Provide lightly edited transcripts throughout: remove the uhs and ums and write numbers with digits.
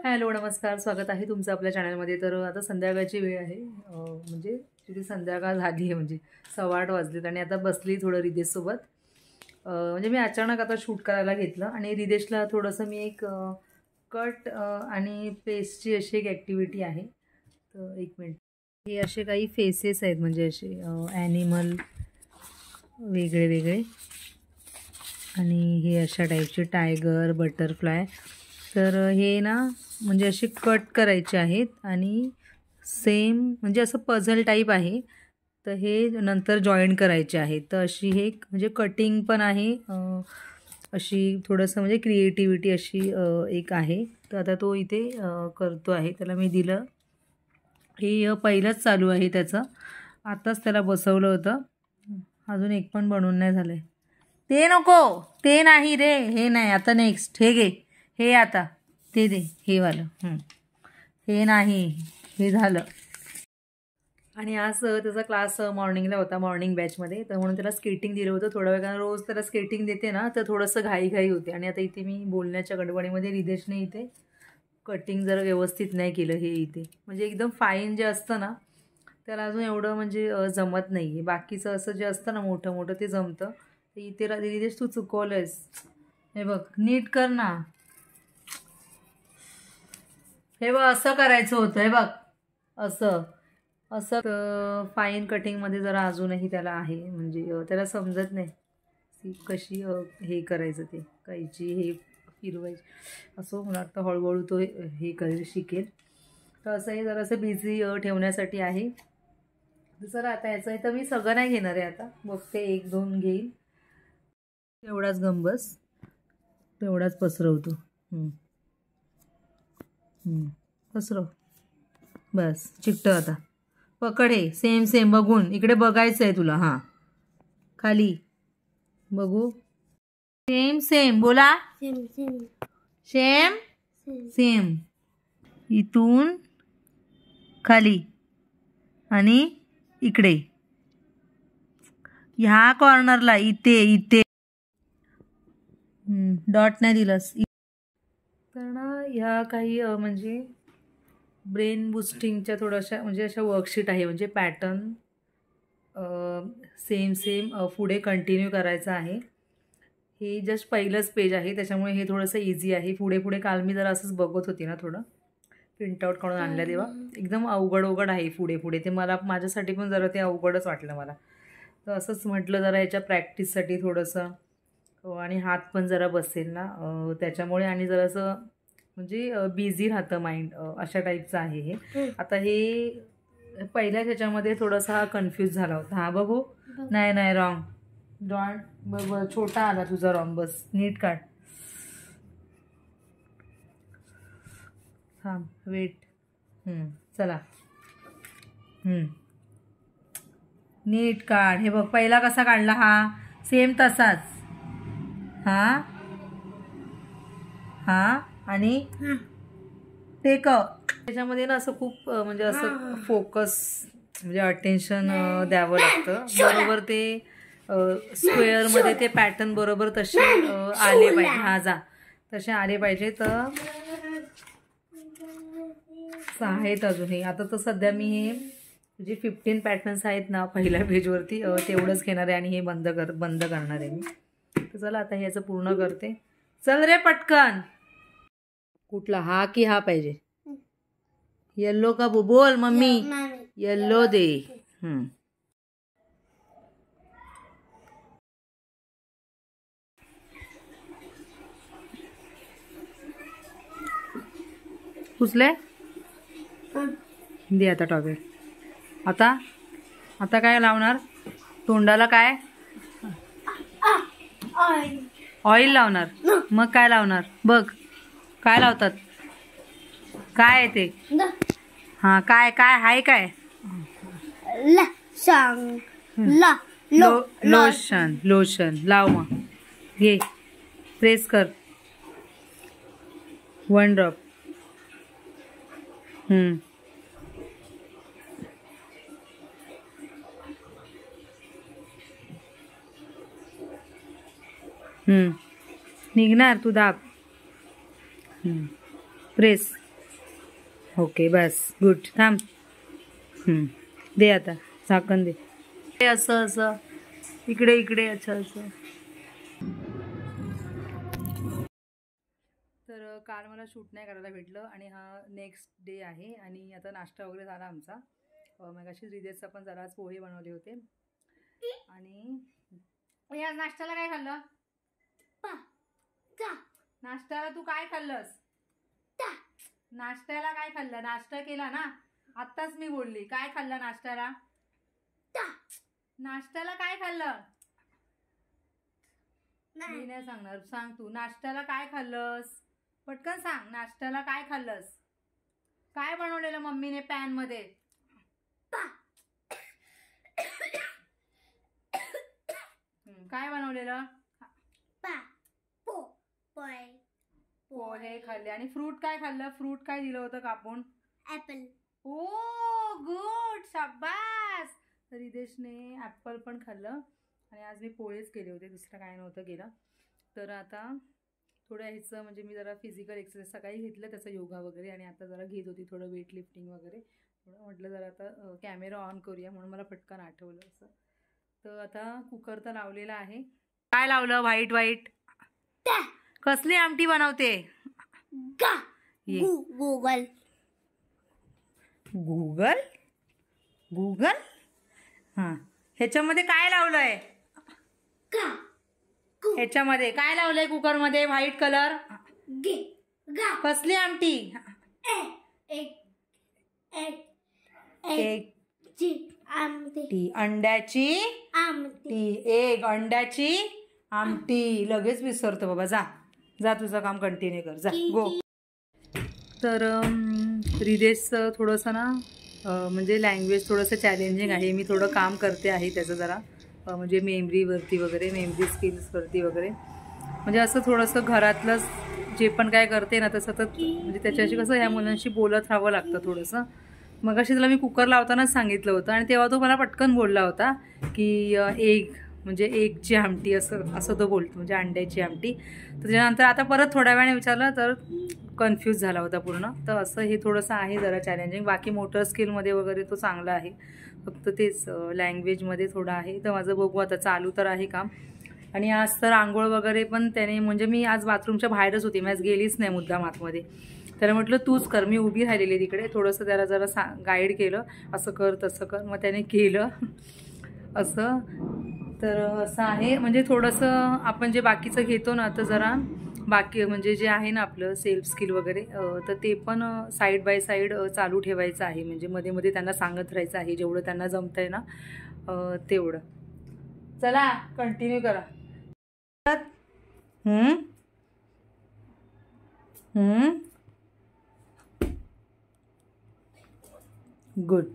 Hello नमस्कार, स्वागत आहे तुमचं आपल्या चॅनलमध्ये. तर आता संध्याकाळची वेळ आहे, म्हणजे तिथे संध्याकाळ झाली आहे, म्हणजे 8:15 वाजलेत आणि आता बसली थोडं रिदेशसोबत. म्हणजे मी अचानक आता शूट करायला घेतलं आणि रिदेशला थोडंसं मी एक कट आणि पेस्टची अशी एक ॲक्टिव्हिटी आहे. तर एक मिनिट. हे असे काही फेसेस आहेत, म्हणजे असे ॲनिमल वेगळे वेगळे, आणि हे अशा टाईपचे टायगर, बटरफ्लाय. तर हे ना म्हणजे असे कट करायचे आहेत आणि सेम म्हणजे असं पझल टाईप आहे. तर हे नंतर जॉईन करायचे आहेत. तर अशी हे म्हणजे कटिंग पण आहे, अशी थोडंसं म्हणजे क्रिएटिव्हिटी अशी एक आहे. तर आता तो इथे करतो आहे. त्याला मी दिलं. हे पहिलंच चालू आहे त्याचं. आत्ताच त्याला बसवलं होतं. अजून एक पण बनवून नाही झालं आहे. ते नको, ते नाही रे, हे नाही. आता नेक्स्ट हे घे, हे आता ते दे, हे वालं. हे नाही, हे झालं. आणि आज त्याचा क्लास मॉर्निंगला होता, मॉर्निंग बॅचमध्ये. तर म्हणून त्याला स्केटिंग दिलं होतं थोड्या वेळ, कारण रोज त्याला स्केटिंग देते ना, तर थोडंसं घाईघाई होते. आणि आता इथे मी बोलण्याच्या गडबडीमध्ये रिदेशने इथे कटिंग जरा व्यवस्थित नाही केलं. हे इथे म्हणजे एकदम फाईन जे असतं ना, त्याला अजून एवढं म्हणजे जमत नाही आहे. बाकीचं असं जे असतं ना मोठं मोठं ते जमतं. तर इथे रिदेश तू चुकवलंयस. हे बघ, नीट कर ना. हे बघ, असं करायचं होतं. हे बघ, असं असं फाईन कटिंगमध्ये जरा अजूनही त्याला आहे, म्हणजे त्याला समजत नाही कशी हे करायचं, ते कैची हे फिरवायची. असं मला वाटतं हळूहळू तो हे करेल, शिकेल. तर असं हे जरासं बिझी ठेवण्यासाठी आहे. जर आता याचं आहे तर मी सगळं नाही घेणार आहे. आता बघते, 1-2 घेईल. तेवढाच गंबस, तेवढाच पसरवतो. पसरव, बस. चिकट आता पकड. हे सेम सेम बघून इकडे बघायचं आहे तुला. हां, खाली बघू. सेम सेम बोला. Same same. इथून खाली आणि इकडे, ह्या कॉर्नरला, इथे इथे. डॉट नाही दिलंस. तर ना ह्या काही म्हणजे ब्रेन बुस्टिंगच्या थोड्याशा म्हणजे अशा वर्कशीट आहे. म्हणजे पॅटर्न सेम सेम पुढे कंटिन्यू करायचं आहे. हे जस्ट पहिलंच पेज आहे, त्याच्यामुळे हे थोडंसं इझी आहे. पुढे पुढे काल मी जरा असंच बघत होती ना, थोडं प्रिंटआउट काढून आणलं तेव्हा एकदम अवघड आहे पुढे पुढे. ते मला माझ्यासाठी पण जरा ते अवघडच वाटलं मला. तर असंच म्हटलं जरा याच्या प्रॅक्टिससाठी थोडंसं, आणि हात पण जरा बसेल ना त्याच्यामुळे, आणि जरासं म्हणजे बिझी राहतं माइंड, अशा टाईपचं आहे हे. आता हे पहिल्या ह्याच्यामध्ये थोडासा हा कन्फ्यूज झाला होता. हा बघू. नाही नाही, रॉंग. डॉट छोटा आला तुझा, रॉंग. बस नीट काढ. हां, वेट. चला, नीट काढ. हे बघ, पहिला कसा काढला, हा सेम तसाच. हां हां, आणि ते त्याच्यामध्ये ना असं खूप म्हणजे असं फोकस म्हणजे अटेन्शन द्यावं लागतं. बरोबर ते स्क्वेअरमध्ये ते पॅटर्न बरोबर तसे आले पाहिजे. हा जा, तसे आले पाहिजे. तर आहेत अजूनही. आता तर सध्या मी हे जे 15 पॅटर्न्स आहेत ना पहिल्या पेजवरती, तेवढंच घेणार आहे आणि हे बंद करणार आहे मी. तर चला आता ह्याचं पूर्ण करते. चल रे पटकन. कुठला, हा की हा पाहिजे? येल्लो का बोल मम्मी. येल्लो दे. पुसले दे आता टॉवेल. आता काय लावणार तोंडाला? काय ऑइल लावणार? मग काय लावणार बघ. काय लावतात? काय आहे ते? हां, काय काय आहे? काय लोशन. लोशन लाव. मग घे, प्रेस कर. 1 ड्रॉप. निघणार. तू दाब. प्रेस. ओके बस गुड. थांब. दे आता झाकण दे. असं असं इकडे इकडे अच्छा असं. तर काल मला शूट नाही करायला भेटलं आणि हा नेक्स्ट डे आहे आणि आता नाश्ता वगैरे झाला आमचा. मगाशी रिदेशचा पण जरा पोहे बनवले होते. आणि या नाश्त्याला काय खाल्लं? नाश्त्याला तू काय खाल्लंस? नाश्त्याला काय खाल्लं? नाश्ता केला ना आत्ताच मी बोलली. काय खाल्लं नाश्त्याला? नाश्त्याला काय खाल्लं? मी नाही सांगणार. सांग तू. नाश्त्याला काय खाल्लंस? पटकन सांग. नाश्त्याला काय खाल्लंस? काय बनवलेलं मम्मीने पॅन मध्ये? काय बनवलेलं? पोहे खाल्ले. आणि फ्रूट काय खाल्लं? फ्रूट काय दिलं होतं कापून? ऍपल. ओ गुड, शाबास. तर रिदेशने ऍपल पण खाल्लं आणि आज मी पोहेच केले होते, दुसरं काय नव्हतं केलं. तर आता थोडं ह्याचं म्हणजे मी जरा फिजिकल एक्सरसाइज सकाळी घेतलं त्याचा योगा वगैरे आणि आता जरा घेत होती थोडं वेट लिफ्टिंग वगैरे. थोडं म्हटलं जरा आता कॅमेरा ऑन करूया म्हणून मला पटकन आठवलं असं. तर आता कुकर तर लावलेला आहे. काय लावलं? White white. कसली आमटी बनवते? गूगल. Google Google. हां, ह्याच्यामध्ये काय लावलंय? ह्याच्यामध्ये काय लावलंय? कुकरमध्ये व्हाईट कलर. कसली आमटी? आमटी. अंड्याची आमटी. एग अंड्याची आमटी. लगेच विसरतो बाबा. जा जा तुझं काम कंटिन्यू कर. जा गो. तर रिदेशचं थोडंसं ना म्हणजे लँग्वेज थोडंसं चॅलेंजिंग आहे. मी थोडं काम करते आहे त्याचं जरा म्हणजे मेमरीवरती वगैरे, मेमरी स्किल्सवरती वगैरे. म्हणजे असं थोडंसं घरातलं जे पण काय करते ना तर सतत म्हणजे त्याच्याशी कसं ह्या मुलांशी बोलत राहावं लागतं थोडंसं. मग अशी त्याला मी कुकर लावतानाच सांगितलं होतं आणि तेव्हा तो मला पटकन बोलला होता की एग म्हणजे एगची आमटी असं तो बोलतो म्हणजे अंड्याची आमटी. तर त्याच्यानंतर आता परत थोड्या वेळाने विचारलं तर कन्फ्यूज झाला होता पूर्ण. तर असं हे थोडंसं आहे जरा चॅलेंजिंग. बाकी मोटर स्किलमध्ये वगैरे तो चांगला आहे, फक्त तेच लँग्वेजमध्ये थोडं आहे. तर माझं बघू आता, चालू तर आहे काम. आणि आज तर आंघोळ वगैरे पण त्याने म्हणजे मी आज बाथरूमच्या बाहेरच होती, मी आज गेलीच नाही मुद्दाम आतमध्ये. त्याला म्हटलं तूच कर, मी उभी राहिलेली तिकडे. थोडंसं त्याला जरा गाईड केलं, असं कर तसं कर, मग त्याने केलं असं. तर असं आहे म्हणजे थोडंसं आपण जे बाकीचं घेतो ना तर जरा बाकी म्हणजे जे आहे ना आपलं सेल्फ स्किल वगैरे तर ते पण साईड बाय साईड चालू ठेवायचं आहे. म्हणजे मध्ये मध्ये त्यांना सांगत राहायचं आहे जेवढं त्यांना जमतं आहे ना तेवढं. चला कंटिन्यू करा. गुड.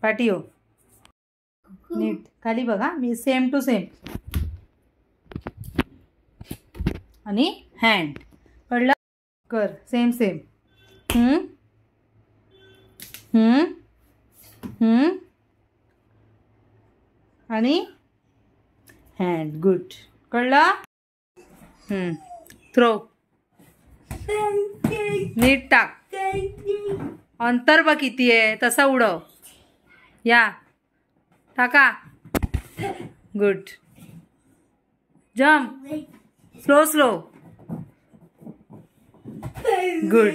पाठी हो नीट खाली बघा. मी सेम टू सेम आणि हँड कळलं कर. Same same. आणि हँड. गुड. कळलं. थ्रो. नीट टाक. अंतर बघ किती आहे, तसा उडव. या टाका. Good. Jump. Slow slow. Good.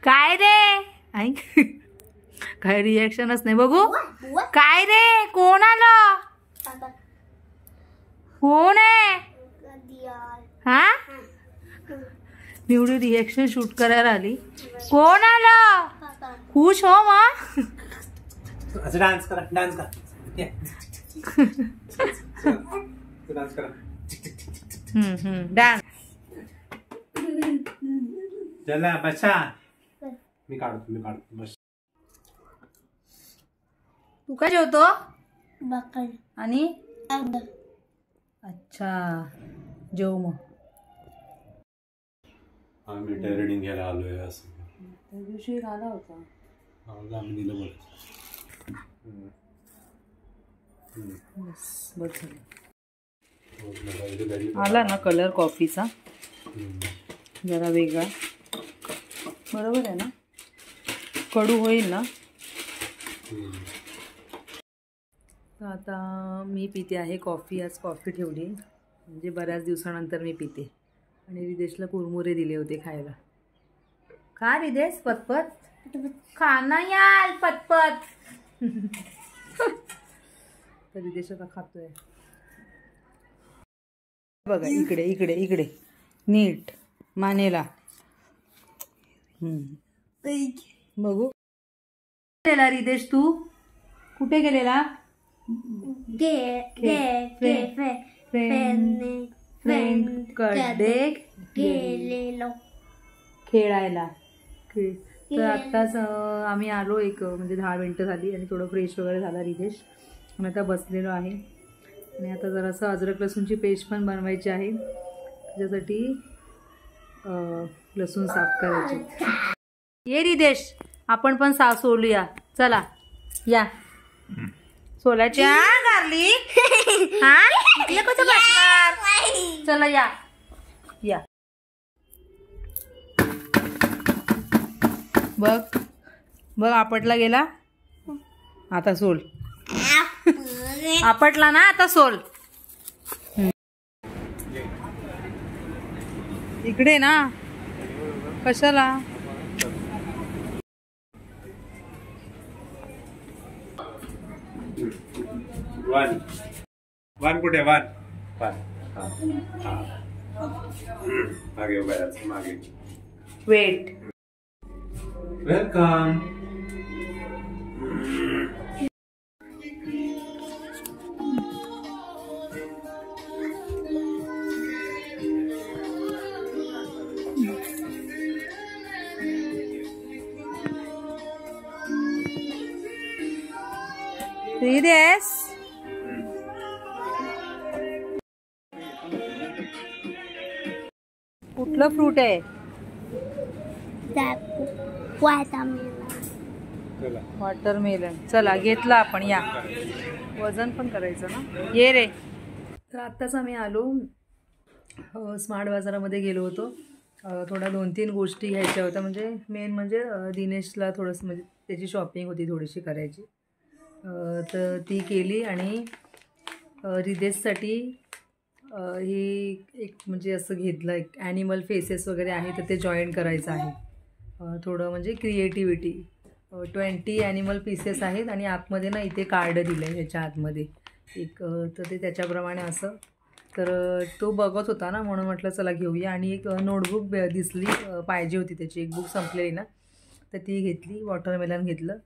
काय रे? काय रिॲक्शनच नाही. बघू काय रे, कोण आलं? कोण आहे? हा एवढी रिॲक्शन शूट करायला आली. कोण आलं? खुश हो मग. डान्स करा, डान्स करा. डान्स करा. डान्स. चला बसा. मी काढतो बस. तू काय जेवतो? बकल आणि अच्छा जेव मग. आम्ही रीडिंग घ्यायला आलोय असं त्या दिवशी एक आला होता. आम्ही दिलं बोल. बस बस आला ना कलर कॉफीचा जरा वेगळा. बरोबर आहे ना, कडू होईल ना. तर आता मी पिते आहे कॉफी. आज कॉफी ठेवली म्हणजे बऱ्याच दिवसानंतर मी पिते. आणि रिदेशला कुरमुरे दिले होते खायला. खा रिदेश पतपत, खा ना यार पतपत. तर रिदेश आता खातोय बघा. इकडे इकडे इकडे नीट मानेला. बघू गेला रिदेश, तू कुठे गेलेला? फ्रेंड कडे गेलेलो खेळायला. तर आत्ताच आम्ही आलो एक म्हणजे 10 मिनटं झाली आणि थोडं फ्रेश वगैरे झाला रिदेश. आणि आता बसलेलो आहे. आणि आता जरासं अद्रक लसूणची पेस्ट पण बनवायची आहे. त्याच्यासाठी लसूण साफ करायचे. ये रिदेश, आपण पण सोलूया. चला या सोलाची. गार्लिक हा कसं बसणार. चला या या. बघ बघ आपटला गेला. आता सोल. आपटला ना, आता सोल. इकडे ना, कशाला? वन कुठे? वन मागे उभा मागे. वेट. वेलकम. रिदेश कुठलं फ्रूट आहे? वॉटरमेलन. चला घेतला आपण. या वजन पण करायचं ना. ये रे. तर आत्ताच आम्ही आलो. स्मार्ट बाजारामध्ये गेलो होतो. थोडा 2-3 गोष्टी घ्यायच्या होत्या. म्हणजे मेन म्हणजे दिनेशला थोडंसं म्हणजे त्याची शॉपिंग होती थोडीशी करायची. तर ती केली. आणि रिदेशसाठी ही एक म्हणजे असं घेतलं, एक ॲनिमल फेसेस वगैरे आहे तर ते जॉईन करायचं आहे. थोडं म्हणजे क्रिएटिव्हिटी. 20 ॲनिमल पीसेस आहेत आणि आतमध्ये ना इथे कार्ड दिलं आहे ह्याच्या आतमध्ये एक. तर ते त्याच्याप्रमाणे असं. तर तो बघत होता ना, म्हणून म्हटलं चला घेऊया. आणि एक नोटबुक दिसली पाहिजे होती त्याची. एक बुक संपलेली ना, तर ती घेतली. वॉटरमेलन घेतलं.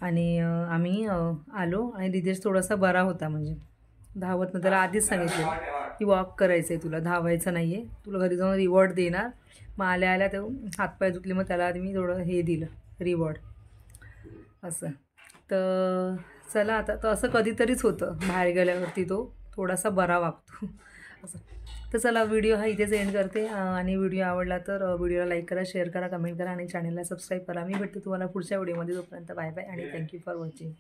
आणि आम्ही आलो. आणि रिदेश थोडासा बरा होता म्हणजे धावत ना. त्याला आधीच सांगितलं की वॉक करायचं आहे तुला, धावायचं नाही आहे. तुला घरी जाऊन रिवॉर्ड देणार. मग आल्या आल्या ते हातपाय धुतले. मग त्याला आधी मी थोडं हे दिलं रिवॉर्ड असं. तर चला आता. तर असं कधीतरीच होतं बाहेर गेल्यावरती तो थोडासा बरा वागतो असं. तर चला व्हिडिओ हा इथेच एंड करते. आणि व्हिडिओ आवडला तर व्हिडिओला लाईक करा, शेअर करा, कमेंट करा आणि चॅनलला सबस्क्राईब करा. मी भेटते तुम्हाला पुढच्या व्हिडिओमध्ये. तोपर्यंत बाय बाय आणि थँक्यू फॉर वॉचिंग.